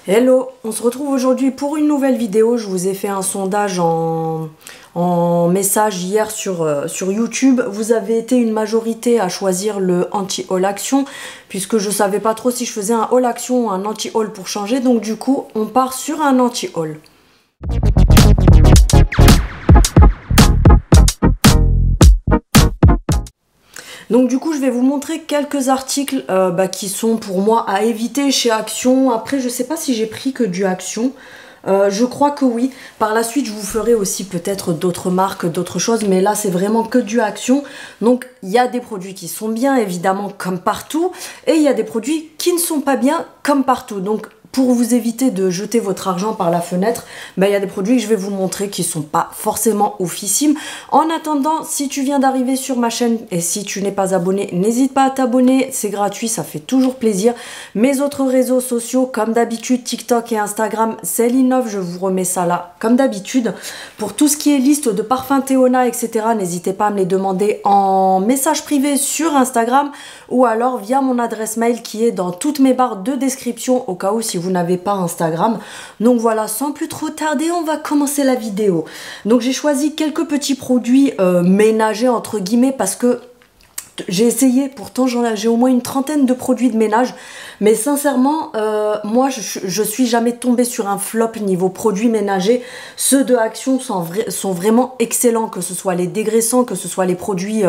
Hello, on se retrouve aujourd'hui pour une nouvelle vidéo. Je vous ai fait un sondage en message hier sur YouTube. Vous avez été une majorité à choisir le anti-haul action puisque je savais pas trop si je faisais un haul action ou un anti-haul pour changer. Donc du coup, on part sur un anti-haul. Donc du coup je vais vous montrer quelques articles qui sont pour moi à éviter chez Action. Après je sais pas si j'ai pris que du Action. Je crois que oui. Par la suite je vous ferai aussi peut-être d'autres marques, d'autres choses. Mais là c'est vraiment que du Action. Donc il y a des produits qui sont bien évidemment comme partout. Et il y a des produits qui ne sont pas bien comme partout. Donc pour vous éviter de jeter votre argent par la fenêtre, il y a des produits que je vais vous montrer qui ne sont pas forcément oufissimes. En attendant, si tu viens d'arriver sur ma chaîne et si tu n'es pas abonné, n'hésite pas à t'abonner, c'est gratuit, ça fait toujours plaisir. Mes autres réseaux sociaux, comme d'habitude, TikTok et Instagram, c'est l'innov, je vous remets ça là, comme d'habitude. Pour tout ce qui est liste de parfums Théona, etc., n'hésitez pas à me les demander en message privé sur Instagram ou alors via mon adresse mail qui est dans toutes mes barres de description au cas où si vous n'avez pas Instagram. Donc voilà, sans plus trop tarder, on va commencer la vidéo. Donc j'ai choisi quelques petits produits ménagers entre guillemets parce que j'ai essayé, pourtant j'ai au moins une trentaine de produits de ménage, mais sincèrement, moi je suis jamais tombée sur un flop niveau produits ménagers. Ceux de Action sont vraiment excellents, que ce soit les dégraissants, que ce soit les produits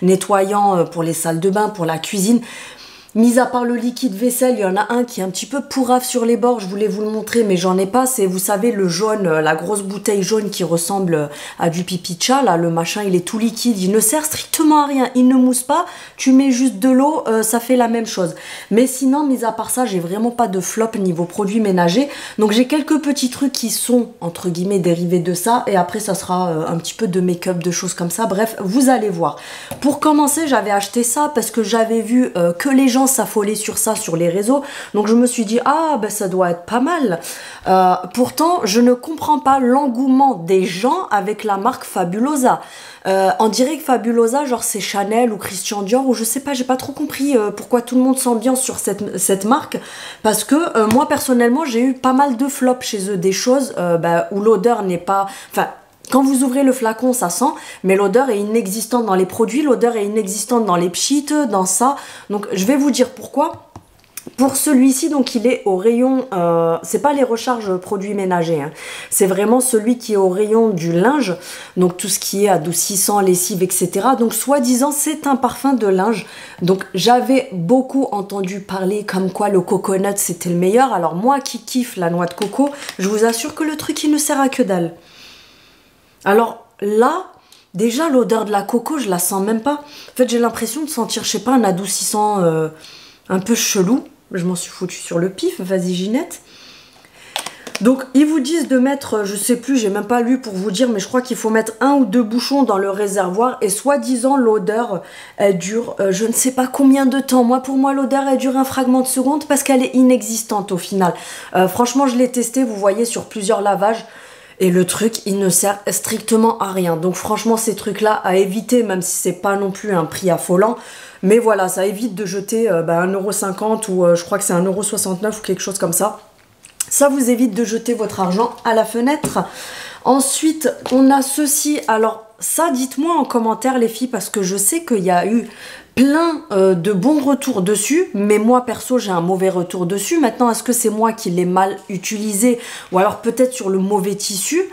nettoyants pour les salles de bain, pour la cuisine. Mis à part le liquide vaisselle, il y en a un qui est un petit peu pourrave sur les bords, je voulais vous le montrer mais j'en ai pas, c'est vous savez le jaune, la grosse bouteille jaune qui ressemble à du pipi de chat, là le machin il est tout liquide, il ne sert strictement à rien, il ne mousse pas, tu mets juste de l'eau, ça fait la même chose. Mais sinon, mis à part ça, j'ai vraiment pas de flop niveau produits ménagers, donc j'ai quelques petits trucs qui sont entre guillemets dérivés de ça et après ça sera un petit peu de make-up, de choses comme ça, bref, vous allez voir. Pour commencer, j'avais acheté ça parce que j'avais vu que les gens s'affolaient sur ça sur les réseaux, donc je me suis dit ah ben ça doit être pas mal. Pourtant je ne comprends pas l'engouement des gens avec la marque Fabulosa. On dirait que Fabulosa genre c'est Chanel ou Christian Dior ou je sais pas, j'ai pas trop compris pourquoi tout le monde s'ambiance sur cette marque, parce que moi personnellement j'ai eu pas mal de flops chez eux, des choses où l'odeur n'est pas, enfin quand vous ouvrez le flacon, ça sent, mais l'odeur est inexistante dans les produits, l'odeur est inexistante dans les pchites, dans ça. Donc, je vais vous dire pourquoi. Pour celui-ci, donc, il est au rayon... c'est pas les recharges produits ménagers, hein. C'est vraiment celui qui est au rayon du linge. Donc, tout ce qui est adoucissant, lessive, etc. Donc, soi-disant, c'est un parfum de linge. Donc, j'avais beaucoup entendu parler comme quoi le coconut, c'était le meilleur. Alors, moi qui kiffe la noix de coco, je vous assure que le truc, il ne sert à que dalle. Alors là, déjà l'odeur de la coco, je la sens même pas. En fait, j'ai l'impression de sentir, je sais pas, un adoucissant un peu chelou. Je m'en suis foutue sur le pif, vas-y Ginette. Donc, ils vous disent de mettre, je sais plus, j'ai même pas lu pour vous dire, mais je crois qu'il faut mettre 1 ou 2 bouchons dans le réservoir. Et soi-disant, l'odeur, elle dure je ne sais pas combien de temps. Moi, pour moi, l'odeur, elle dure un fragment de seconde parce qu'elle est inexistante au final. Franchement, je l'ai testé, vous voyez, sur plusieurs lavages. Et le truc, il ne sert strictement à rien. Donc franchement, ces trucs-là, à éviter, même si c'est pas non plus un prix affolant. Mais voilà, ça évite de jeter 1,50 € ou je crois que c'est 1,69 € ou quelque chose comme ça. Ça vous évite de jeter votre argent à la fenêtre. Ensuite, on a ceci. Alors ça, dites-moi en commentaire les filles, parce que je sais qu'il y a eu plein de bons retours dessus, mais moi perso j'ai un mauvais retour dessus. Maintenant, est-ce que c'est moi qui l'ai mal utilisé ou alors peut-être sur le mauvais tissu,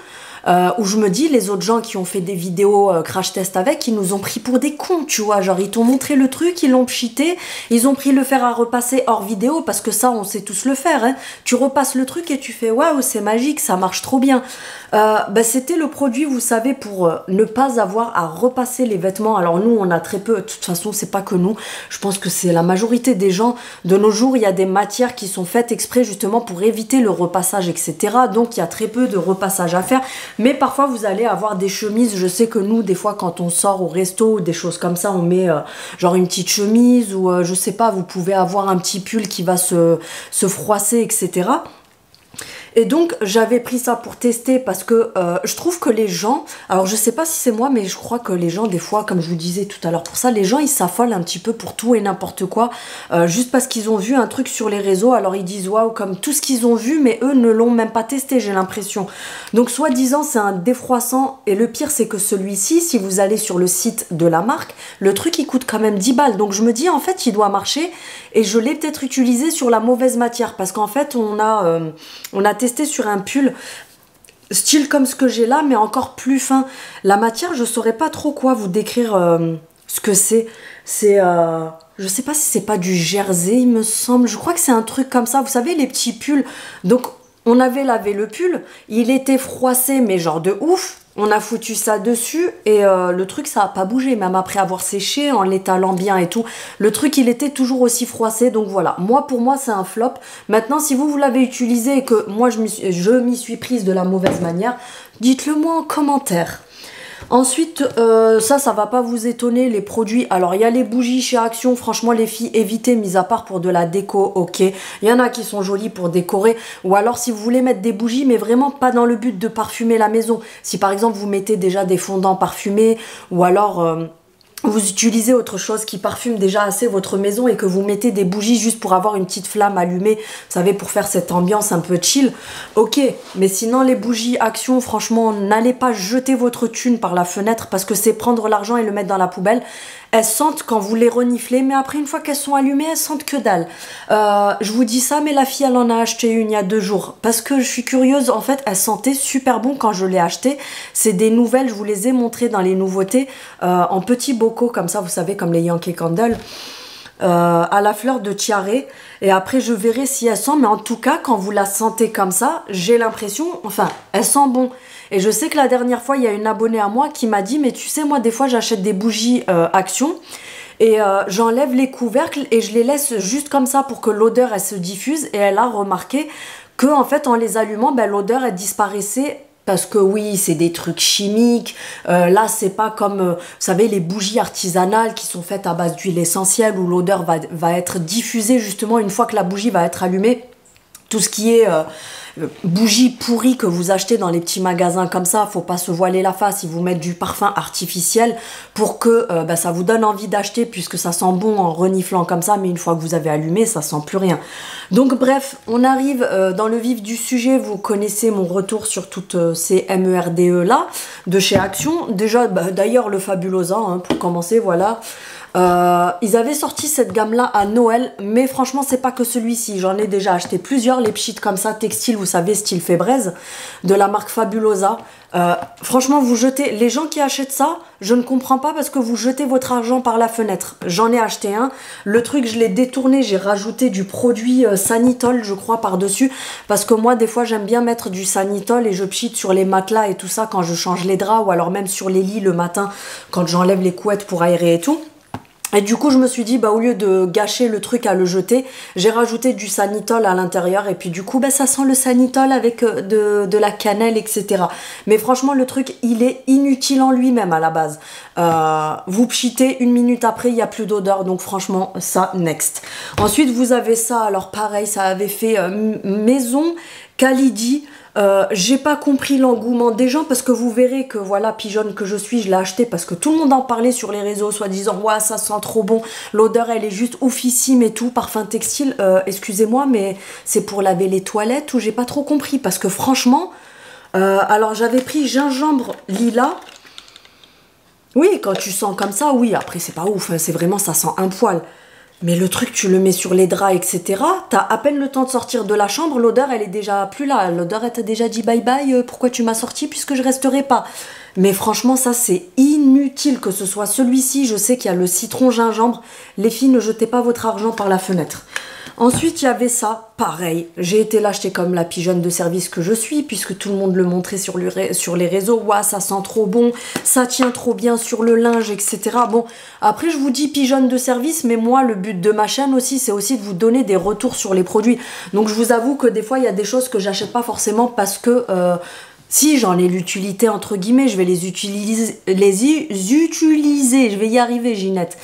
où je me dis les autres gens qui ont fait des vidéos crash test avec, ils nous ont pris pour des cons, tu vois, genre ils t'ont montré le truc, ils l'ont pchité, ils ont pris le fer à repasser hors vidéo, parce que ça on sait tous le faire, hein. Tu repasses le truc et tu fais waouh c'est magique, ça marche trop bien. C'était le produit, vous savez, pour ne pas avoir à repasser les vêtements. Alors nous on a très peu, de toute façon c'est pas que nous, je pense que c'est la majorité des gens. De nos jours il y a des matières qui sont faites exprès justement pour éviter le repassage, etc. Donc il y a très peu de repassage à faire. Mais parfois vous allez avoir des chemises, je sais que nous des fois quand on sort au resto ou des choses comme ça, on met genre une petite chemise ou je sais pas, vous pouvez avoir un petit pull qui va se froisser, etc. Et donc j'avais pris ça pour tester parce que je trouve que les gens, alors je sais pas si c'est moi, mais je crois que les gens des fois, comme je vous disais tout à l'heure pour ça, les gens ils s'affolent un petit peu pour tout et n'importe quoi, juste parce qu'ils ont vu un truc sur les réseaux, alors ils disent waouh comme tout ce qu'ils ont vu, mais eux ne l'ont même pas testé, j'ai l'impression. Donc soi-disant c'est un défroissant, et le pire c'est que celui-ci, si vous allez sur le site de la marque, le truc il coûte quand même 10 balles, donc je me dis en fait il doit marcher, et je l'ai peut-être utilisé sur la mauvaise matière, parce qu'en fait on a testé sur un pull style comme ce que j'ai là, mais encore plus fin. La matière, je saurais pas trop quoi vous décrire ce que c'est. C'est, je sais pas si c'est pas du jersey, il me semble. Je crois que c'est un truc comme ça. Vous savez, les petits pulls. Donc, on avait lavé le pull. Il était froissé, mais genre de ouf. On a foutu ça dessus et le truc, ça a pas bougé. Même après avoir séché, en l'étalant bien et tout. Le truc, il était toujours aussi froissé. Donc voilà, pour moi, c'est un flop. Maintenant, si vous l'avez utilisé et que moi, je m'y suis prise de la mauvaise manière, dites-le moi en commentaire. Ensuite, ça va pas vous étonner, les produits. Alors, il y a les bougies chez Action. Franchement, les filles, évitez, mis à part pour de la déco, ok. Il y en a qui sont jolies pour décorer. Ou alors, si vous voulez mettre des bougies, mais vraiment pas dans le but de parfumer la maison. Si, par exemple, vous mettez déjà des fondants parfumés, ou alors... vous utilisez autre chose qui parfume déjà assez votre maison et que vous mettez des bougies juste pour avoir une petite flamme allumée, vous savez, pour faire cette ambiance un peu chill, ok. Mais sinon, les bougies Action, franchement, n'allez pas jeter votre thune par la fenêtre parce que c'est prendre l'argent et le mettre dans la poubelle. Elles sentent quand vous les reniflez, mais après, une fois qu'elles sont allumées, elles sentent que dalle. Je vous dis ça, mais la fille, elle en a acheté une il y a 2 jours. Parce que je suis curieuse, en fait, elles sentaient super bon quand je l'ai acheté. C'est des nouvelles, je vous les ai montrées dans les nouveautés, en petits bocaux, comme ça, vous savez, comme les Yankee Candle. À la fleur de tiare, et après je verrai si elle sent, mais en tout cas quand vous la sentez comme ça, j'ai l'impression, enfin elle sent bon. Et je sais que la dernière fois il y a une abonnée à moi qui m'a dit, mais tu sais, moi des fois j'achète des bougies Action et j'enlève les couvercles et je les laisse juste comme ça pour que l'odeur elle se diffuse, et elle a remarqué que en fait en les allumant, ben, l'odeur elle disparaissait. Parce que oui, c'est des trucs chimiques. Là, c'est pas comme, vous savez, les bougies artisanales qui sont faites à base d'huile essentielle où l'odeur va être diffusée justement une fois que la bougie va être allumée. Tout ce qui est bougies pourries que vous achetez dans les petits magasins comme ça, faut pas se voiler la face, ils vous mettent du parfum artificiel pour que ça vous donne envie d'acheter, puisque ça sent bon en reniflant comme ça, mais une fois que vous avez allumé, ça sent plus rien. Donc bref, on arrive dans le vif du sujet. Vous connaissez mon retour sur toutes ces MERDE là de chez Action. Déjà, d'ailleurs le Fabulosa, hein, pour commencer, voilà. Ils avaient sorti cette gamme là à Noël, mais franchement c'est pas que celui-ci, j'en ai déjà acheté plusieurs, les pchites comme ça, textile, vous savez, style Febreze, de la marque Fabulosa. Franchement, vous jetez, les gens qui achètent ça, je ne comprends pas, parce que vous jetez votre argent par la fenêtre. J'en ai acheté un, le truc je l'ai détourné, j'ai rajouté du produit Sanitol je crois par dessus, parce que moi des fois j'aime bien mettre du Sanitol et je pchite sur les matelas et tout ça quand je change les draps, ou alors même sur les lits le matin quand j'enlève les couettes pour aérer et tout. Et du coup, je me suis dit, au lieu de gâcher le truc à le jeter, j'ai rajouté du Sanitol à l'intérieur. Et puis du coup, ça sent le Sanitol avec de la cannelle, etc. Mais franchement, le truc, il est inutile en lui-même à la base. Vous pchitez, 1 minute après, il n'y a plus d'odeur. Donc franchement, ça, next. Ensuite, vous avez ça. Alors pareil, ça avait fait maison Kalidi. J'ai pas compris l'engouement des gens, parce que vous verrez que voilà, pigeonne que je suis, je l'ai acheté parce que tout le monde en parlait sur les réseaux, soit disant ouais, ça sent trop bon, l'odeur elle est juste oufissime et tout, parfum textile. Excusez-moi, mais c'est pour laver les toilettes, ou j'ai pas trop compris, parce que franchement, alors j'avais pris gingembre lilas. Oui, quand tu sens comme ça, oui, après c'est pas ouf, hein, c'est vraiment, ça sent un poil. Mais le truc, tu le mets sur les draps, etc. T'as à peine le temps de sortir de la chambre, l'odeur, elle est déjà plus là. L'odeur, elle t'a déjà dit bye bye, pourquoi tu m'as sorti puisque je resterai pas. Mais franchement, ça, c'est inutile que ce soit celui-ci. Je sais qu'il y a le citron gingembre. Les filles, ne jetez pas votre argent par la fenêtre. Ensuite, il y avait ça, pareil. J'ai été l'acheter comme la pigeonne de service que je suis, puisque tout le monde le montrait sur les réseaux. Ouah, ça sent trop bon, ça tient trop bien sur le linge, etc. Bon, après, je vous dis pigeonne de service, mais moi, le but de ma chaîne aussi, c'est aussi de vous donner des retours sur les produits. Donc, je vous avoue que des fois, il y a des choses que j'achète pas forcément parce que... si j'en ai l'utilité entre guillemets, je vais les utiliser, je vais y arriver, Ginette.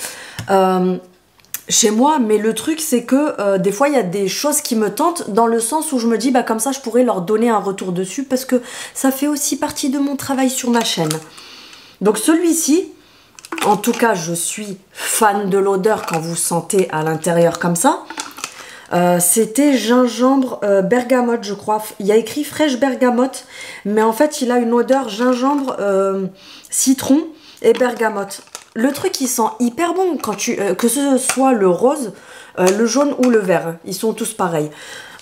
chez moi, mais le truc c'est que des fois il y a des choses qui me tentent dans le sens où je me dis bah comme ça je pourrais leur donner un retour dessus parce que ça fait aussi partie de mon travail sur ma chaîne. Donc celui-ci, en tout cas je suis fan de l'odeur quand vous sentez à l'intérieur comme ça. C'était gingembre bergamote je crois. Il y a écrit fraîche bergamote, mais en fait il a une odeur gingembre, citron et bergamote. Le truc il sent hyper bon quand que ce soit le rose, le jaune ou le vert, ils sont tous pareils.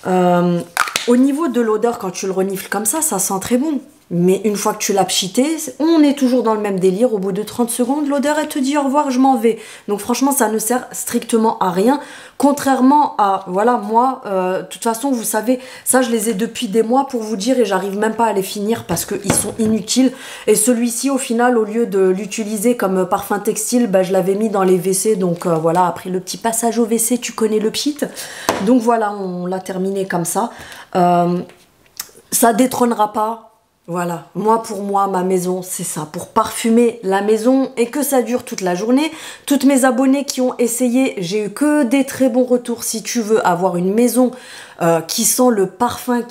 Au niveau de l'odeur, quand tu le renifles comme ça sent très bon. Mais une fois que tu l'as pchité, on est toujours dans le même délire. Au bout de 30 secondes, l'odeur, elle te dit au revoir, je m'en vais. Donc franchement, ça ne sert strictement à rien. Contrairement à, voilà, moi, de toute façon, vous savez, ça, je les ai depuis des mois pour vous dire et j'arrive même pas à les finir parce qu'ils sont inutiles. Et celui-ci, au final, au lieu de l'utiliser comme parfum textile, bah, je l'avais mis dans les WC. Donc voilà, après le petit passage au WC, tu connais le pchit. Donc voilà, on l'a terminé comme ça. Ça détrônera pas. Voilà, pour moi, ma maison, c'est ça, pour parfumer la maison et que ça dure toute la journée. Toutes mes abonnés qui ont essayé, j'ai eu que des très bons retours. Si tu veux avoir une maison qui sent le parfum,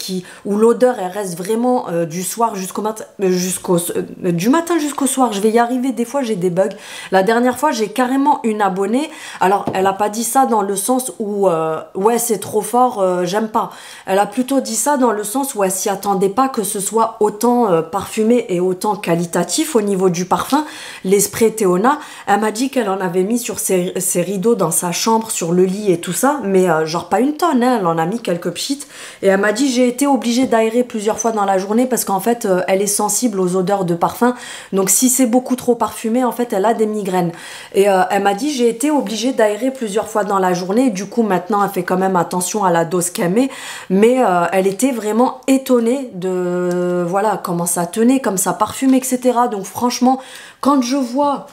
où l'odeur elle reste vraiment du soir jusqu'au matin, du matin jusqu'au soir. Je vais y arriver, des fois j'ai des bugs. La dernière fois j'ai carrément une abonnée, alors elle a pas dit ça dans le sens où ouais c'est trop fort, j'aime pas. Elle a plutôt dit ça dans le sens où elle s'y attendait pas que ce soit autant parfumé et autant qualitatif au niveau du parfum. Les sprays Théona, elle m'a dit qu'elle en avait mis sur ses rideaux dans sa chambre, sur le lit et tout ça, mais genre pas une tonne, hein, elle en a mis quelques pchits et elle m'a dit j'ai été obligée d'aérer plusieurs fois dans la journée parce qu'en fait elle est sensible aux odeurs de parfum, donc si c'est beaucoup trop parfumé en fait elle a des migraines et elle m'a dit j'ai été obligée d'aérer plusieurs fois dans la journée, du coup maintenant elle fait quand même attention à la dose qu'elle met, mais elle était vraiment étonnée de voilà comment ça tenait, comme ça parfume, etc. Donc franchement quand je vois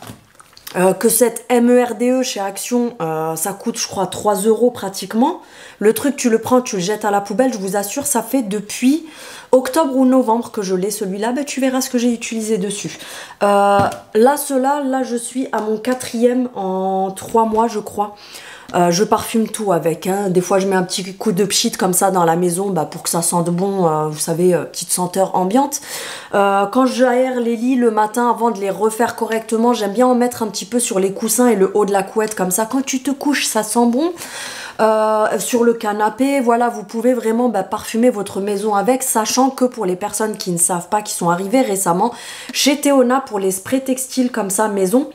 que cette MERDE chez Action, ça coûte je crois 3 € pratiquement. Le truc tu le prends, tu le jettes à la poubelle, je vous assure ça fait depuis octobre ou novembre que je l'ai celui-là, ben, tu verras ce que j'ai utilisé dessus. Là je suis à mon 4e en 3 mois je crois. Je parfume tout avec, hein. Des fois je mets un petit coup de pchit comme ça dans la maison bah, pour que ça sente bon, vous savez, petite senteur ambiante. Quand j'aère les lits le matin avant de les refaire correctement, j'aime bien en mettre un petit peu sur les coussins et le haut de la couette comme ça. Quand tu te couches ça sent bon. Sur le canapé, voilà, vous pouvez vraiment parfumer votre maison avec, sachant que pour les personnes qui ne savent pas, qui sont arrivées récemment, chez Théona pour les sprays textiles comme ça maison,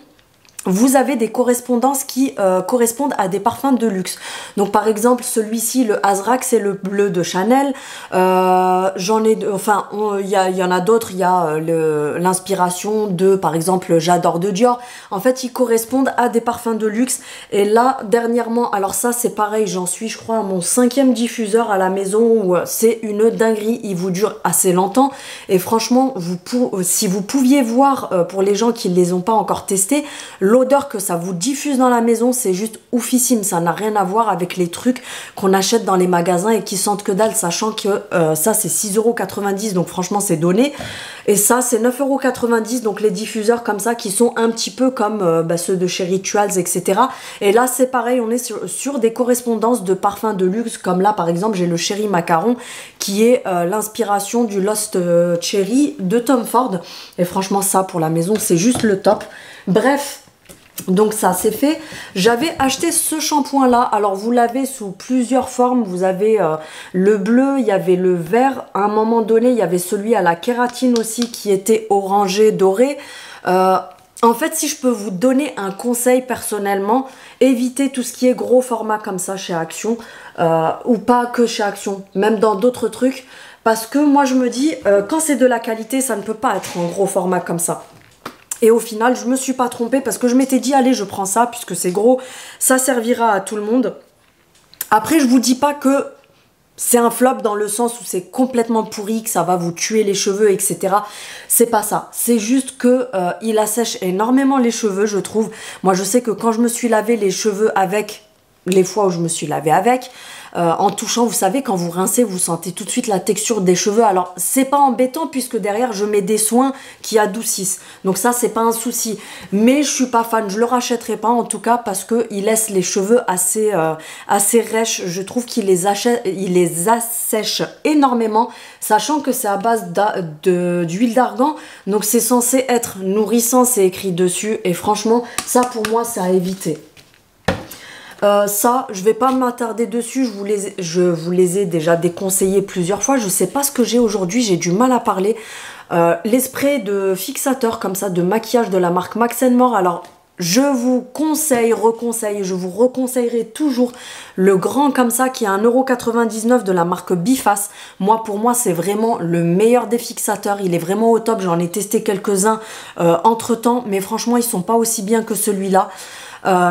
vous avez des correspondances qui correspondent à des parfums de luxe. Donc par exemple celui-ci, le Azrak, c'est le bleu de Chanel. J'en ai, enfin il y en a d'autres. Il y a l'inspiration de par exemple J'adore de Dior. En fait ils correspondent à des parfums de luxe. Et là dernièrement, alors ça c'est pareil, j'en suis je crois à mon 5e diffuseur à la maison où c'est une dinguerie. Il vous dure assez longtemps. Et franchement si vous pouviez voir pour les gens qui ne les ont pas encore testés, l'odeur que ça vous diffuse dans la maison, c'est juste oufissime. Ça n'a rien à voir avec les trucs qu'on achète dans les magasins et qui sentent que dalle, sachant que ça c'est 6,90 €, donc franchement c'est donné. Et ça c'est 9,90 €, donc les diffuseurs comme ça qui sont un petit peu comme ceux de chez Rituals, etc. Et là c'est pareil, on est sur des correspondances de parfums de luxe, comme là par exemple j'ai le Cherry Macaron qui est l'inspiration du Lost Cherry de Tom Ford. Et franchement ça pour la maison c'est juste le top. Bref. Donc ça c'est fait. J'avais acheté ce shampoing là, alors vous l'avez sous plusieurs formes. Vous avez le bleu, il y avait le vert, à un moment donné il y avait celui à la kératine aussi qui était orangé doré. En fait si je peux vous donner un conseil personnellement, évitez tout ce qui est gros format comme ça chez Action, ou pas que chez Action, même dans d'autres trucs, parce que moi je me dis quand c'est de la qualité ça ne peut pas être en gros format comme ça. Et au final, je me suis pas trompée parce que je m'étais dit, allez, je prends ça puisque c'est gros, ça servira à tout le monde. Après, je vous dis pas que c'est un flop dans le sens où c'est complètement pourri, que ça va vous tuer les cheveux, etc. C'est pas ça. C'est juste que il assèche énormément les cheveux, je trouve. Moi, je sais que quand je me suis lavé les cheveux avec les fois où je me suis lavée avec. En touchant, vous savez, quand vous rincez, vous sentez tout de suite la texture des cheveux. Alors, c'est pas embêtant puisque derrière, je mets des soins qui adoucissent. Donc ça, c'est pas un souci. Mais je suis pas fan, je le rachèterai pas en tout cas parce que il laisse les cheveux assez rêches. Je trouve qu'il les assèche énormément, sachant que c'est à base d'huile d'argan. Donc c'est censé être nourrissant, c'est écrit dessus. Et franchement, ça pour moi, c'est à éviter. Ça, je vais pas m'attarder dessus, je vous les ai déjà déconseillés plusieurs fois. Je sais pas ce que j'ai aujourd'hui, j'ai du mal à parler. Les sprays de fixateur comme ça, de maquillage de la marque Max More. Alors, je vous conseille, je vous reconseillerai toujours le grand comme ça qui est à 1,99 € de la marque Biface. Pour moi, c'est vraiment le meilleur des fixateurs. Il est vraiment au top. J'en ai testé quelques-uns entre temps, mais franchement, ils sont pas aussi bien que celui-là.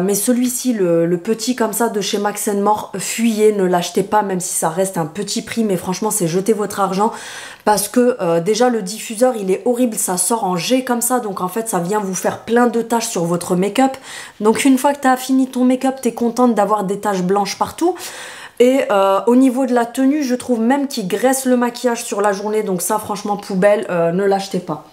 Mais celui-ci, le petit comme ça de chez Max More, fuyez, ne l'achetez pas, même si ça reste un petit prix, mais franchement c'est jeter votre argent parce que déjà le diffuseur il est horrible, ça sort en jet comme ça, donc en fait ça vient vous faire plein de taches sur votre make-up. Donc une fois que tu as fini ton make-up, tu es contente d'avoir des taches blanches partout. Et au niveau de la tenue, je trouve même qu'il graisse le maquillage sur la journée, donc ça franchement poubelle, ne l'achetez pas.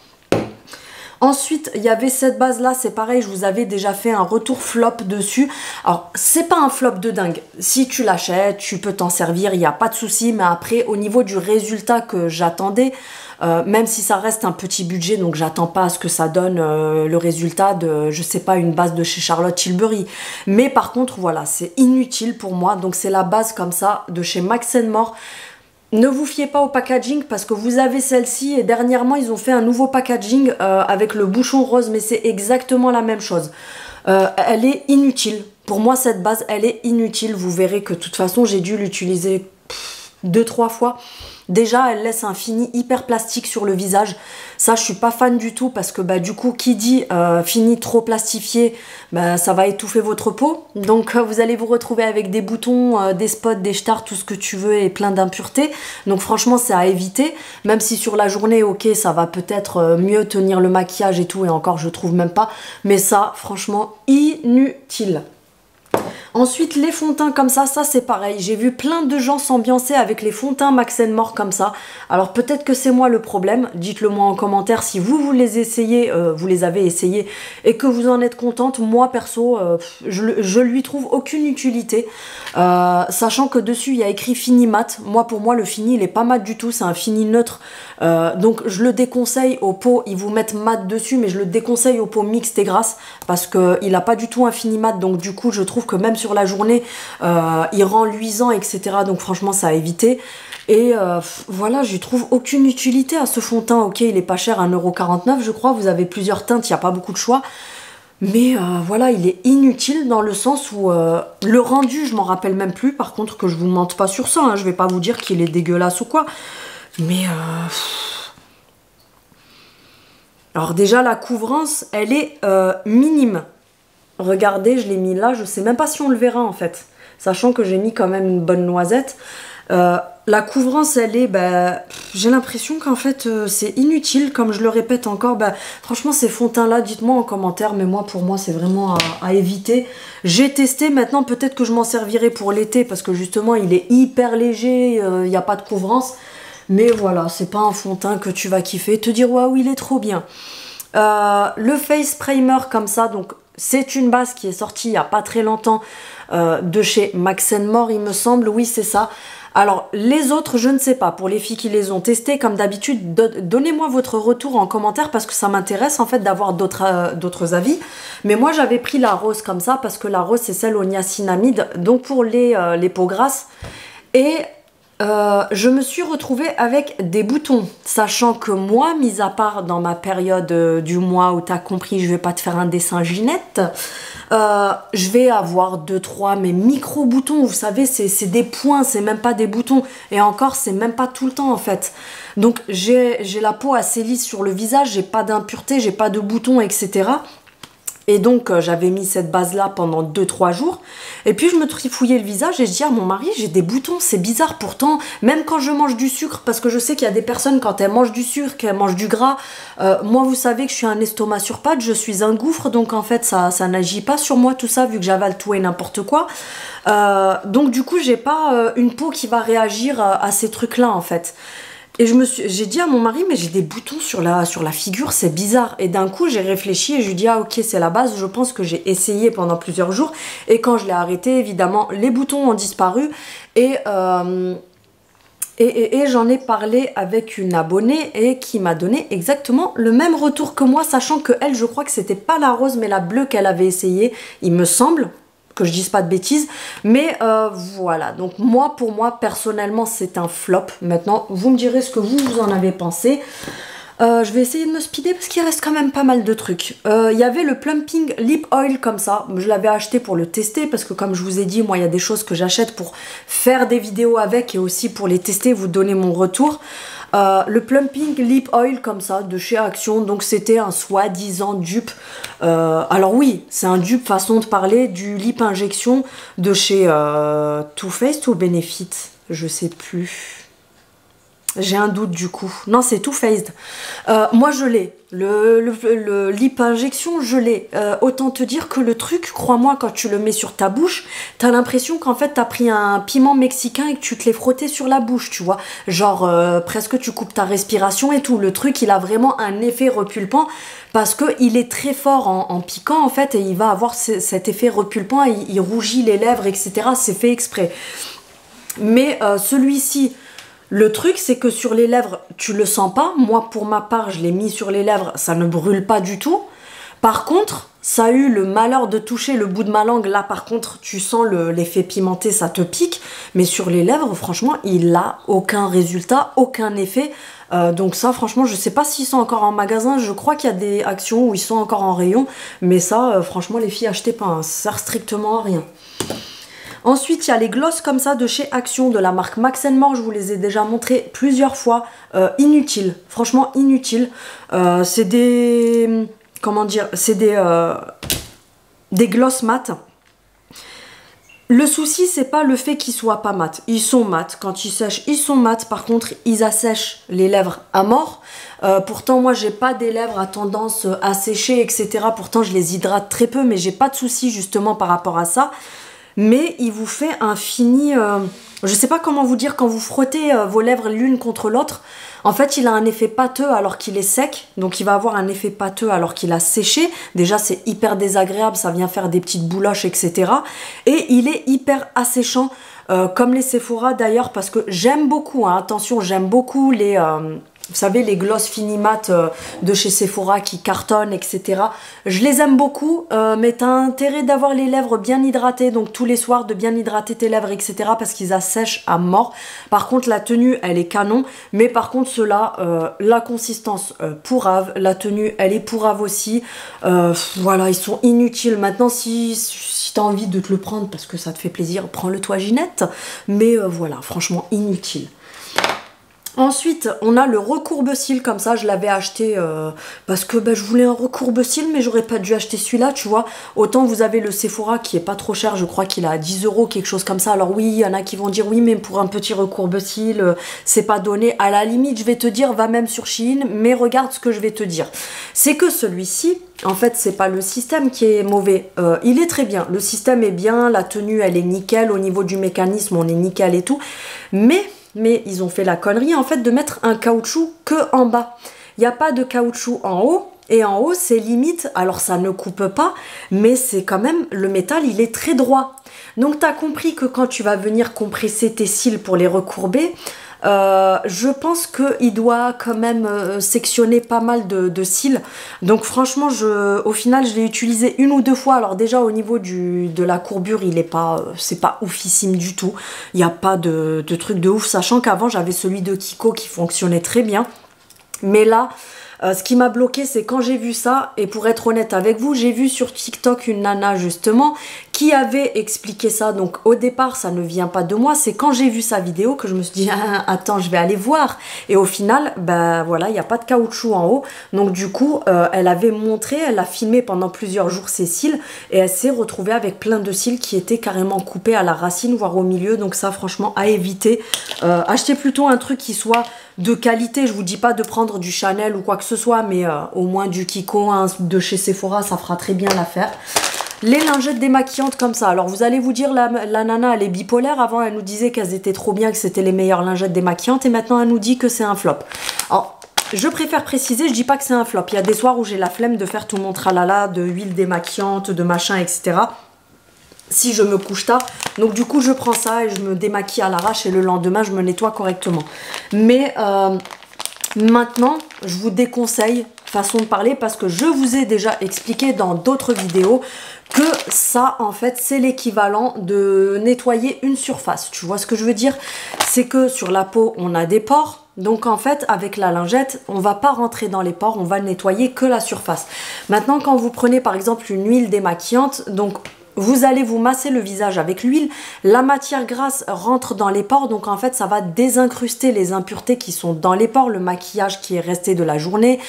Ensuite, il y avait cette base-là, c'est pareil, je vous avais déjà fait un retour flop dessus. Alors, c'est pas un flop de dingue. Si tu l'achètes, tu peux t'en servir, il n'y a pas de souci. Mais après, au niveau du résultat que j'attendais, même si ça reste un petit budget, donc j'attends pas à ce que ça donne le résultat de, je sais pas, une base de chez Charlotte Tilbury. Mais par contre, voilà, c'est inutile pour moi. Donc, c'est la base comme ça de chez Max More. Ne vous fiez pas au packaging parce que vous avez celle-ci et dernièrement ils ont fait un nouveau packaging avec le bouchon rose, mais c'est exactement la même chose. Elle est inutile. Pour moi cette base elle est inutile. Vous verrez que de toute façon j'ai dû l'utiliser 2-3 fois. Déjà, elle laisse un fini hyper plastique sur le visage. Ça, je suis pas fan du tout parce que du coup, qui dit fini trop plastifié, ça va étouffer votre peau. Donc, vous allez vous retrouver avec des boutons, des spots, des stars, tout ce que tu veux et plein d'impuretés. Donc, franchement, c'est à éviter. Même si sur la journée, ok, ça va peut-être mieux tenir le maquillage et tout. Et encore, je trouve même pas. Mais ça, franchement, inutile. Ensuite, les fonds de teint comme ça c'est pareil. J'ai vu plein de gens s'ambiancer avec les fonds de teint Max More comme ça. Alors peut-être que c'est moi le problème. Dites-le moi en commentaire si vous les essayez, vous les avez essayés et que vous en êtes contente. Moi perso, je lui trouve aucune utilité. Sachant que dessus il y a écrit fini mat. Pour moi le fini il est pas mat du tout. C'est un fini neutre. Donc je le déconseille aux peaux. Ils vous mettent mat dessus, mais je le déconseille aux peaux mixtes et grasses parce qu'il n'a pas du tout un fini mat. Donc du coup je trouve que même sur la journée il rend luisant, etc. Donc franchement ça à éviter. Et voilà, je trouve aucune utilité à ce fond de teint. Ok, il est pas cher, 1,49 € je crois. Vous avez plusieurs teintes, il n'y a pas beaucoup de choix. Mais voilà, il est inutile dans le sens où le rendu, je m'en rappelle même plus. Par contre, que je vous mente pas sur ça, hein, je vais pas vous dire qu'il est dégueulasse ou quoi. Mais alors déjà, la couvrance, elle est minime. Regardez, je l'ai mis là, je sais même pas si on le verra en fait. Sachant que j'ai mis quand même une bonne noisette. La couvrance, elle est, j'ai l'impression qu'en fait, c'est inutile, comme je le répète encore. Franchement, ces fonds de teint-là, dites-moi en commentaire, mais pour moi, c'est vraiment à éviter. J'ai testé, maintenant, peut-être que je m'en servirai pour l'été, parce que justement, il est hyper léger, il n'y a pas de couvrance. Mais voilà, c'est pas un fond de teint que tu vas kiffer, te dire, waouh, il est trop bien. Le face primer, comme ça, donc, c'est une base qui est sortie il n'y a pas très longtemps de chez Max More, il me semble. Oui, c'est ça. Alors, les autres, je ne sais pas. Pour les filles qui les ont testés, comme d'habitude, donnez-moi votre retour en commentaire parce que ça m'intéresse en fait d'avoir d'autres avis. Mais moi, j'avais pris la rose comme ça parce que la rose, c'est celle au niacinamide. Donc, pour les peaux grasses. Et je me suis retrouvée avec des boutons, sachant que moi, mis à part dans ma période du mois où tu as compris, je vais pas te faire un dessin Ginette, je vais avoir 2-3 mes micro boutons, vous savez, c'est des points, c'est même pas des boutons, et encore, c'est même pas tout le temps en fait. Donc j'ai la peau assez lisse sur le visage, j'ai pas d'impureté, j'ai pas de boutons, etc. Et donc j'avais mis cette base là pendant 2-3 jours et puis je me trifouillais le visage et je dis à mon mari j'ai des boutons, c'est bizarre pourtant même quand je mange du sucre, parce que je sais qu'il y a des personnes quand elles mangent du sucre, qu'elles mangent du gras, moi vous savez que je suis un estomac sur pattes, je suis un gouffre, donc en fait ça n'agit pas sur moi tout ça vu que j'avale tout et n'importe quoi, donc du coup j'ai pas une peau qui va réagir à ces trucs là en fait. Et j'ai dit à mon mari, mais j'ai des boutons sur la figure, c'est bizarre. Et d'un coup, j'ai réfléchi et je lui ai dit, ah ok, c'est la base. Je pense que j'ai essayé pendant plusieurs jours. Et quand je l'ai arrêté, évidemment, les boutons ont disparu. Et j'en ai parlé avec une abonnée et qui m'a donné exactement le même retour que moi, sachant que elle, je crois que c'était pas la rose, mais la bleue qu'elle avait essayé, il me semble. Que je dise pas de bêtises, mais voilà, donc moi, pour moi, personnellement, c'est un flop. Maintenant, vous me direz ce que vous en avez pensé. Je vais essayer de me speeder parce qu'il reste quand même pas mal de trucs. Il y avait le Plumping Lip Oil comme ça, je l'avais acheté pour le tester parce que comme je vous ai dit, moi, il y a des choses que j'achète pour faire des vidéos avec et aussi pour les tester, vous donner mon retour. Le Plumping Lip Oil comme ça de chez Action, donc c'était un soi-disant dupe, alors oui c'est un dupe façon de parler du lip injection de chez Too Faced ou Benefit, je sais plus, j'ai un doute du coup, non c'est Too Faced, moi je l'ai, le lip injection je l'ai, autant te dire que le truc, crois-moi, quand tu le mets sur ta bouche, t'as l'impression qu'en fait t'as pris un piment mexicain et que tu te l'es frotté sur la bouche, tu vois, genre presque tu coupes ta respiration et tout, le truc il a vraiment un effet repulpant parce que il est très fort en piquant en fait et il va avoir cet effet repulpant, il rougit les lèvres etc, c'est fait exprès, mais celui-ci, le truc, c'est que sur les lèvres, tu le sens pas. Moi, pour ma part, je l'ai mis sur les lèvres, ça ne brûle pas du tout. Par contre, ça a eu le malheur de toucher le bout de ma langue. Là, par contre, tu sens l'effet pimenté, ça te pique. Mais sur les lèvres, franchement, il n'a aucun résultat, aucun effet. Donc ça, franchement, je sais pas s'ils sont encore en magasin. Je crois qu'il y a des actions où ils sont encore en rayon. Mais ça, franchement, les filles, achetez pas. Hein. Ça sert strictement à rien. Ensuite, il y a les gloss comme ça de chez Action, de la marque Max More. Je vous les ai déjà montrés plusieurs fois. Inutiles, franchement inutiles. C'est des... Comment dire? C'est des gloss mat. Le souci, c'est pas le fait qu'ils soient pas mat. Ils sont mat. Quand ils sèchent, ils sont mat. Par contre, ils assèchent les lèvres à mort. Pourtant, moi, j'ai pas des lèvres à tendance à sécher, etc. Pourtant, je les hydrate très peu, mais j'ai pas de souci justement par rapport à ça. Mais il vous fait un fini, je sais pas comment vous dire, quand vous frottez vos lèvres l'une contre l'autre, en fait il a un effet pâteux alors qu'il est sec, donc il va avoir un effet pâteux alors qu'il a séché, déjà c'est hyper désagréable, ça vient faire des petites bouloches etc. Et il est hyper asséchant, comme les Sephora d'ailleurs, parce que j'aime beaucoup, hein, attention, j'aime beaucoup les... vous savez, les gloss finimat de chez Sephora qui cartonnent, etc. Je les aime beaucoup, mais t'as intérêt d'avoir les lèvres bien hydratées, donc tous les soirs de bien hydrater tes lèvres, etc. parce qu'ils assèchent à mort. Par contre, la tenue, elle est canon, mais par contre, ceux-là, la consistance pourrave, la tenue, elle est pourrave aussi. Voilà, ils sont inutiles. Maintenant, si t'as envie de te le prendre parce que ça te fait plaisir, prends-le toi, Ginette. Mais voilà, franchement, inutile. Ensuite, on a le recourbe-cils comme ça, je l'avais acheté parce que je voulais un recourbe-cils, mais j'aurais pas dû acheter celui-là, tu vois. Autant vous avez le Sephora qui est pas trop cher, je crois qu'il est à 10 €, quelque chose comme ça. Alors oui, il y en a qui vont dire oui, mais pour un petit recourbe-cils, c'est pas donné. À la limite, je vais te dire, va même sur Shein, mais regarde ce que je vais te dire. C'est que celui-ci, en fait, c'est pas le système qui est mauvais. Il est très bien, le système est bien, la tenue, elle est nickel, au niveau du mécanisme, on est nickel et tout. Mais ils ont fait la connerie en fait de mettre un caoutchouc que en bas. Il n'y a pas de caoutchouc en haut. Et en haut, c'est limite, alors ça ne coupe pas, mais c'est quand même, le métal, il est très droit. Donc tu as compris que quand tu vas venir compresser tes cils pour les recourber, je pense qu'il doit quand même sectionner pas mal de cils. Donc franchement, au final, je l'ai utilisé 1 ou 2 fois. Alors déjà, au niveau de la courbure, c'est pas oufissime du tout. Il n'y a pas de truc de ouf, sachant qu'avant, j'avais celui de Kiko qui fonctionnait très bien. Mais là, Ce qui m'a bloqué, c'est quand j'ai vu ça, et pour être honnête avec vous, j'ai vu sur TikTok une nana justement qui avait expliqué ça. Donc au départ, ça ne vient pas de moi, c'est quand j'ai vu sa vidéo que je me suis dit ah, attends, je vais aller voir. Et au final, ben voilà, il n'y a pas de caoutchouc en haut. Donc du coup, elle avait montré, elle a filmé pendant plusieurs jours ses cils et elle s'est retrouvée avec plein de cils qui étaient carrément coupés à la racine, voire au milieu. Donc ça, franchement, à éviter. Achetez plutôt un truc qui soit de qualité. Je vous dis pas de prendre du Chanel ou quoi que ce soit, mais au moins du Kiko, hein, de chez Sephora, ça fera très bien l'affaire. Les lingettes démaquillantes comme ça. Alors vous allez vous dire, la nana elle est bipolaire. Avant elle nous disait qu'elles étaient trop bien, que c'était les meilleures lingettes démaquillantes, et maintenant elle nous dit que c'est un flop. Alors je préfère préciser, je dis pas que c'est un flop. Il y a des soirs où j'ai la flemme de faire tout mon tralala, de huile démaquillante, de machin, etc. Si je me couche tard. Donc du coup je prends ça et je me démaquille à l'arrache et le lendemain je me nettoie correctement. Mais maintenant je vous déconseille, façon de parler, parce que je vous ai déjà expliqué dans d'autres vidéos que ça en fait c'est l'équivalent de nettoyer une surface. Tu vois ce que je veux dire? C'est que sur la peau on a des pores. Donc en fait avec la lingette on va pas rentrer dans les pores, on va nettoyer que la surface. Maintenant quand vous prenez par exemple une huile démaquillante, donc vous allez vous masser le visage avec l'huile, la matière grasse rentre dans les pores, donc en fait ça va désincruster les impuretés qui sont dans les pores, le maquillage qui est resté de la journée,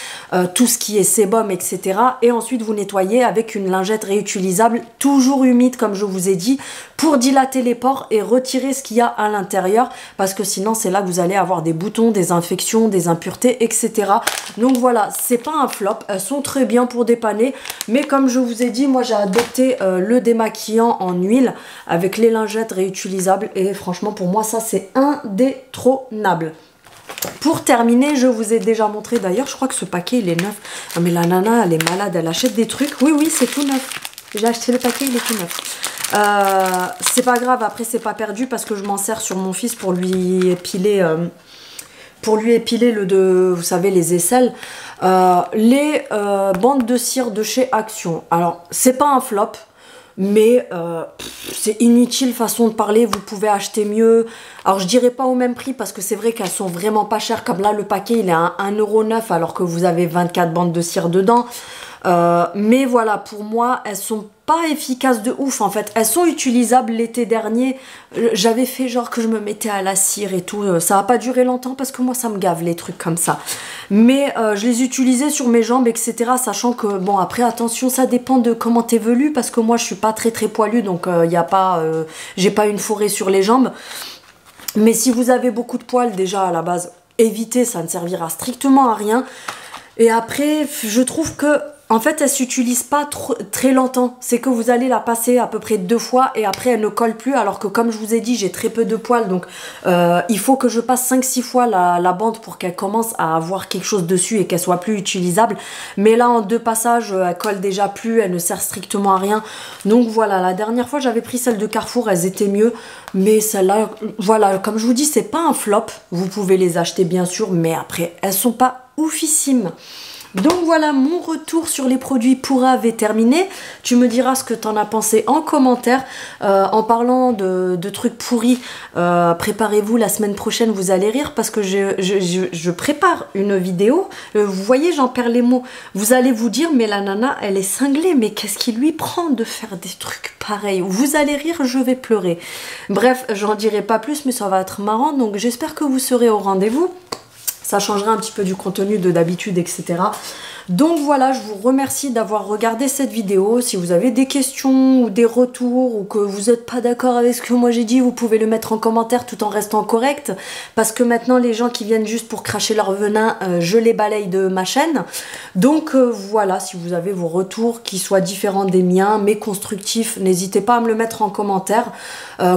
tout ce qui est sébum, etc. Et ensuite vous nettoyez avec une lingette réutilisable, toujours humide comme je vous ai dit, pour dilater les pores et retirer ce qu'il y a à l'intérieur, parce que sinon c'est là que vous allez avoir des boutons, des infections, des impuretés, etc. Donc voilà, c'est pas un flop, elles sont très bien pour dépanner, mais comme je vous ai dit, moi j'ai adopté le démaquillant en huile avec les lingettes réutilisables et franchement pour moi ça c'est indétrônable. Pour terminer, je vous ai déjà montré, d'ailleurs je crois que ce paquet il est neuf. Ah mais la nana elle est malade, elle achète des trucs. Oui c'est tout neuf, j'ai acheté le paquet, il est tout neuf. C'est pas grave, après c'est pas perdu parce que je m'en sers sur mon fils pour lui épiler vous savez, les aisselles. Les bandes de cire de chez Action. Alors c'est pas un flop, mais c'est inutile façon de parler, vous pouvez acheter mieux. Alors je dirais pas au même prix parce que c'est vrai qu'elles sont vraiment pas chères, comme là le paquet il est à 1,09 € alors que vous avez 24 bandes de cire dedans. Mais voilà, pour moi elles sont pas efficaces de ouf en fait. Elles sont utilisables. L'été dernier j'avais fait genre que je me mettais à la cire et tout, ça a pas duré longtemps parce que moi ça me gave les trucs comme ça, mais je les utilisais sur mes jambes, etc. Sachant que bon, après attention, ça dépend de comment t'es velu, parce que moi je suis pas très poilue, donc y a pas j'ai pas une forêt sur les jambes. Mais si vous avez beaucoup de poils déjà à la base, évitez, ça ne servira strictement à rien. Et après je trouve que en fait, elle s'utilise pas très longtemps. C'est que vous allez la passer à peu près 2 fois et après elle ne colle plus. Alors que comme je vous ai dit, j'ai très peu de poils. Donc il faut que je passe 5-6 fois la bande pour qu'elle commence à avoir quelque chose dessus et qu'elle soit plus utilisable. Mais là, en 2 passages, elle colle déjà plus. Elle ne sert strictement à rien. Donc voilà, la dernière fois, j'avais pris celle de Carrefour. Elles étaient mieux. Mais celle-là, voilà, comme je vous dis, c'est pas un flop. Vous pouvez les acheter bien sûr. Mais après, elles sont pas oufissimes. Donc voilà, mon retour sur les produits Pourave est terminé. Tu me diras ce que tu en as pensé en commentaire. En parlant de trucs pourris, préparez-vous, la semaine prochaine vous allez rire parce que je prépare une vidéo. Vous voyez, j'en perds les mots. Vous allez vous dire, mais la nana elle est cinglée, mais qu'est-ce qui lui prend de faire des trucs pareils? Vous allez rire, je vais pleurer. Bref, j'en dirai pas plus, mais ça va être marrant. Donc j'espère que vous serez au rendez-vous. Ça changera un petit peu du contenu de d'habitude, etc. Donc voilà, je vous remercie d'avoir regardé cette vidéo. Si vous avez des questions ou des retours ou que vous n'êtes pas d'accord avec ce que moi j'ai dit, vous pouvez le mettre en commentaire tout en restant correct. Parce que maintenant, les gens qui viennent juste pour cracher leur venin, je les balaye de ma chaîne. Donc voilà, si vous avez vos retours qui soient différents des miens, mais constructifs, n'hésitez pas à me le mettre en commentaire.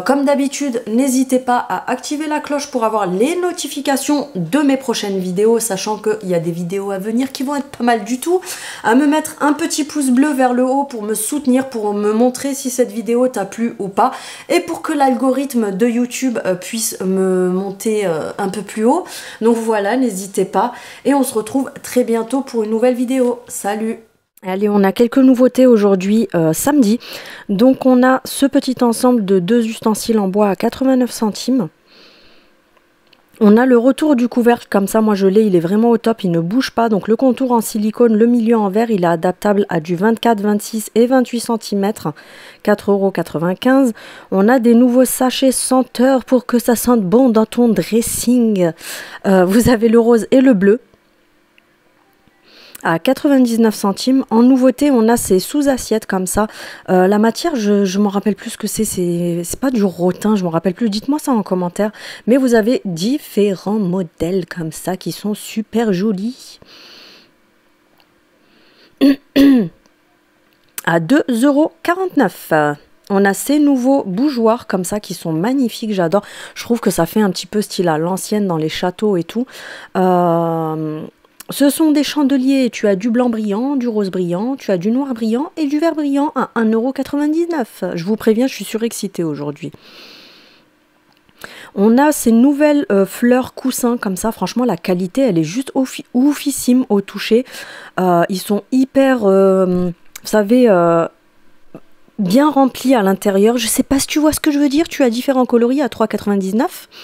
Comme d'habitude, n'hésitez pas à activer la cloche pour avoir les notifications de mes prochaines vidéos, sachant qu'il y a des vidéos à venir qui vont être pas mal du tout, à me mettre un petit pouce bleu vers le haut pour me soutenir, pour me montrer si cette vidéo t'a plu ou pas, et pour que l'algorithme de YouTube puisse me monter un peu plus haut. Donc voilà, n'hésitez pas, et on se retrouve très bientôt pour une nouvelle vidéo. Salut! Allez, on a quelques nouveautés aujourd'hui, samedi. Donc on a ce petit ensemble de 2 ustensiles en bois à 89 centimes. On a le retour du couvercle, comme ça moi je l'ai, il est vraiment au top, il ne bouge pas. Donc le contour en silicone, le milieu en verre, il est adaptable à du 24, 26 et 28 cm, 4,95 €. On a des nouveaux sachets senteurs pour que ça sente bon dans ton dressing. Vous avez le rose et le bleu à 99 centimes. En nouveauté, on a ces sous-assiettes comme ça. La matière, je m'en rappelle plus ce que c'est pas du rotin, je m'en rappelle plus. Dites-moi ça en commentaire. Mais vous avez différents modèles comme ça qui sont super jolis. À 2,49 €. On a ces nouveaux bougeoirs comme ça qui sont magnifiques, j'adore. Je trouve que ça fait un petit peu style à l'ancienne dans les châteaux et tout. Ce sont des chandeliers, tu as du blanc brillant, du rose brillant, tu as du noir brillant et du vert brillant à 1,99 €. Je vous préviens, je suis surexcitée aujourd'hui. On a ces nouvelles fleurs coussins comme ça, franchement la qualité elle est juste oufissime au toucher. Ils sont hyper, vous savez, bien remplis à l'intérieur. Je sais pas si tu vois ce que je veux dire, tu as différents coloris à 3,99 €.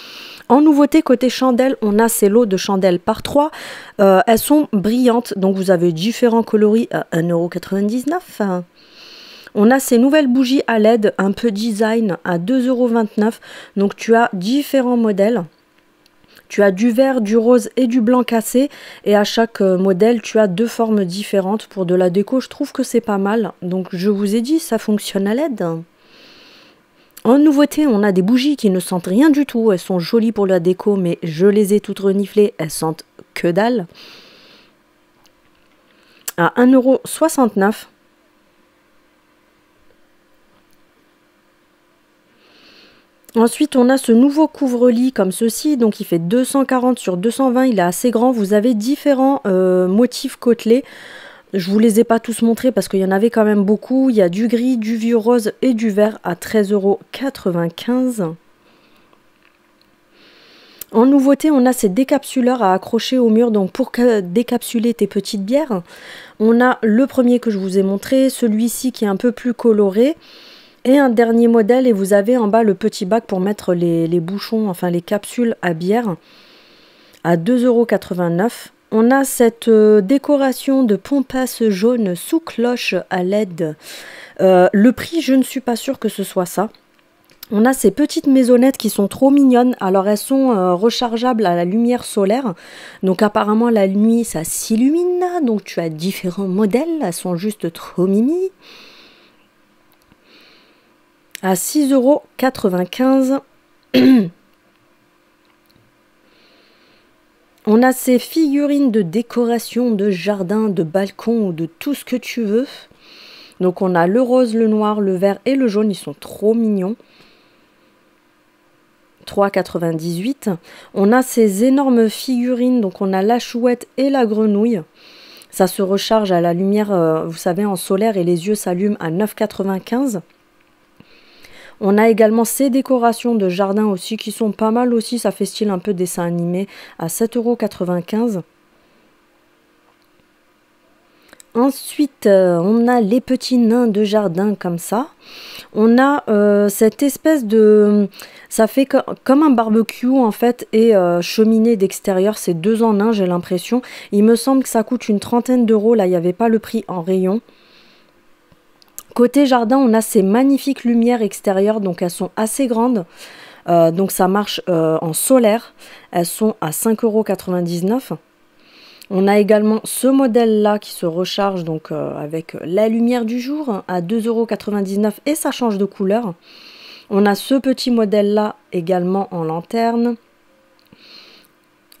En nouveauté, côté chandelles, on a ces lots de chandelles par 3. Elles sont brillantes, donc vous avez différents coloris à 1,99 €. On a ces nouvelles bougies à LED, un peu design, à 2,29 €. Donc tu as différents modèles. Tu as du vert, du rose et du blanc cassé. Et à chaque modèle, tu as 2 formes différentes. Pour de la déco, je trouve que c'est pas mal. Donc je vous ai dit, ça fonctionne à LED. En nouveauté, on a des bougies qui ne sentent rien du tout. Elles sont jolies pour la déco, mais je les ai toutes reniflées. Elles sentent que dalle. À 1,69 €. Ensuite, on a ce nouveau couvre-lit comme ceci. Donc, il fait 240 sur 220. Il est assez grand. Vous avez différents motifs côtelés. Je vous les ai pas tous montrés parce qu'il y en avait quand même beaucoup. Il y a du gris, du vieux rose et du vert à 13,95 €. En nouveauté, on a ces décapsuleurs à accrocher au mur. Donc pour décapsuler tes petites bières, on a le premier que je vous ai montré, celui-ci qui est un peu plus coloré. Et un dernier modèle et vous avez en bas le petit bac pour mettre les bouchons, enfin les capsules à bière à 2,89 €. On a cette décoration de pompasse jaune sous cloche à LED. Le prix, je ne suis pas sûre que ce soit ça. On a ces petites maisonnettes qui sont trop mignonnes. Alors elles sont rechargeables à la lumière solaire. Donc apparemment la nuit ça s'illumine. Donc tu as différents modèles. Elles sont juste trop mimi. À 6,95 €. On a ces figurines de décoration, de jardin, de balcon ou de tout ce que tu veux. Donc on a le rose, le noir, le vert et le jaune. Ils sont trop mignons. 3,98 €. On a ces énormes figurines. Donc on a la chouette et la grenouille. Ça se recharge à la lumière, vous savez, en solaire et les yeux s'allument à 9,95 €. On a également ces décorations de jardin aussi qui sont pas mal aussi. Ça fait style un peu dessin animé à 7,95 €. Ensuite, on a les petits nains de jardin comme ça. On a cette espèce de... Ça fait comme un barbecue en fait et cheminée d'extérieur. C'est 2 en 1 j'ai l'impression. Il me semble que ça coûte une trentaine d'euros. Là, il n'y avait pas le prix en rayon. Côté jardin, on a ces magnifiques lumières extérieures, donc elles sont assez grandes. Donc ça marche en solaire. Elles sont à 5,99 €. On a également ce modèle-là qui se recharge donc avec la lumière du jour à 2,99 € et ça change de couleur. On a ce petit modèle-là également en lanterne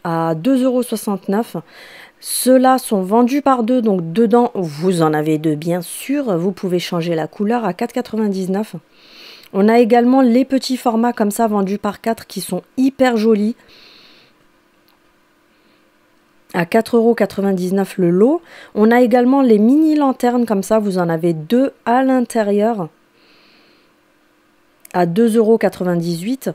à 2,69 €. Ceux-là sont vendus par 2, donc dedans, vous en avez 2 bien sûr. Vous pouvez changer la couleur à 4,99 €. On a également les petits formats comme ça vendus par 4 qui sont hyper jolis. À 4,99 € le lot. On a également les mini lanternes comme ça, vous en avez 2 à l'intérieur. à 2,98 €.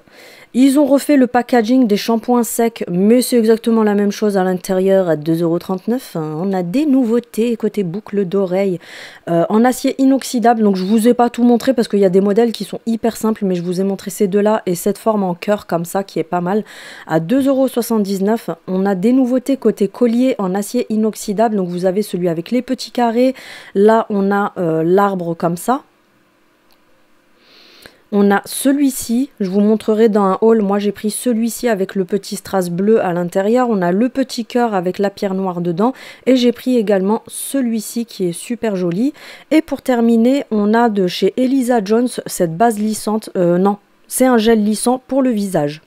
Ils ont refait le packaging des shampoings secs, mais c'est exactement la même chose à l'intérieur à 2,39 €. On a des nouveautés côté boucle d'oreille en acier inoxydable. Donc je vous ai pas tout montré parce qu'il y a des modèles qui sont hyper simples, mais je vous ai montré ces deux-là et cette forme en cœur comme ça qui est pas mal à 2,79 €. On a des nouveautés côté collier en acier inoxydable. Donc vous avez celui avec les petits carrés. Là on a l'arbre comme ça. On a celui-ci, je vous montrerai dans un haul, moi j'ai pris celui-ci avec le petit strass bleu à l'intérieur, on a le petit cœur avec la pierre noire dedans et j'ai pris également celui-ci qui est super joli. Et pour terminer, on a de chez Elisa Jones cette base lissante, non, c'est un gel lissant pour le visage.